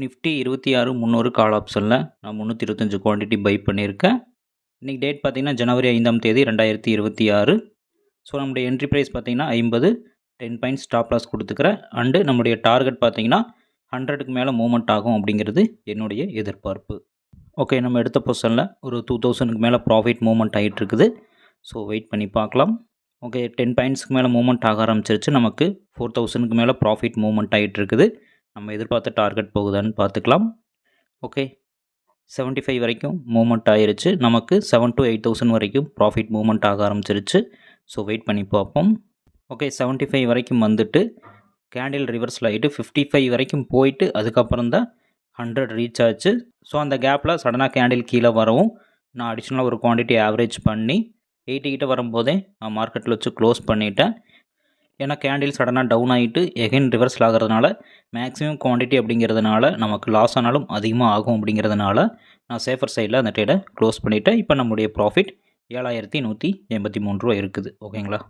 Nifty 26,300 கால் ஆப்ஷனில் நான் 325 quantity by பண்ணியிருக்கேன். இன்றைக்கி டேட் பார்த்திங்கன்னா ஜனவரி 5ஆம் தேதி 2026. ஸோ நம்முடைய என்ட்ரி ப்ரைஸ் பார்த்திங்கன்னா 50, 10 பாயிண்ட்ஸ் ஸ்டாப் லாஸ் கொடுத்துக்கிறேன். அண்டு நம்முடைய டார்கெட் பார்த்திங்கன்னா 100க்கு மேலே மூவ்மெண்ட் ஆகும் அப்படிங்கிறது என்னுடைய எதிர்பார்ப்பு. ஓகே, நம்ம எடுத்த பொசிஷனில் ஒரு 2000க்கு மேலே ப்ராஃபிட் மூவ்மெண்ட் ஆகிட்டு இருக்குது. ஸோ வெயிட் பண்ணி பார்க்கலாம். ஓகே, 10 பாயிண்ட்ஸ்க்கு மேலே மூவ்மெண்ட் ஆக ஆரம்பிச்சிருச்சு. நமக்கு 4000க்கு மேலே ப்ராஃபிட் மூவ்மெண்ட் ஆகிட்டு இருக்குது. நம்ம எதிர்பார்த்த டார்கெட் போகுதான்னு பார்த்துக்கலாம். ஓகே, 75 வரைக்கும் மூவ்மெண்ட் ஆயிருச்சு. நமக்கு 7 to 8000 வரைக்கும் ப்ராஃபிட் மூவ்மெண்ட் ஆக ஆரம்பிச்சிருச்சு. ஸோ வெயிட் பண்ணி பார்ப்போம். ஓகே, 75 வரைக்கும் வந்துட்டு கேண்டில் ரிவர்ஸில் ஆகிட்டு 55 வரைக்கும் போயிட்டு அதுக்கப்புறம் தான் 100 ரீச் ஆச்சு. ஸோ அந்த கேப்பில் சடனாக கேண்டில் கீழே வரவும் நான் அடிஷ்னலாக ஒரு குவான்டிட்டி ஆவரேஜ் பண்ணி 80 கிட்ட வரும்போதே நான் மார்க்கெட்டில் வச்சு க்ளோஸ் பண்ணிட்டேன். ஏன்னா கேண்டில் சடனாக டவுன் ஆகிட்டு எகைன் ரிவர்ஸில் ஆகிறதுனால மேக்ஸிமம் குவான்டிட்டி அப்படிங்கிறதுனால நமக்கு லாஸ் ஆனாலும் அதிகமாக ஆகும் அப்படிங்கிறதுனால நான் சேஃபர் சைடில் அந்த ட்ரேடை க்ளோஸ் பண்ணிவிட்டேன். இப்போ நம்முடைய ப்ராஃபிட் 7183 ரூபா இருக்குது. ஓகேங்களா?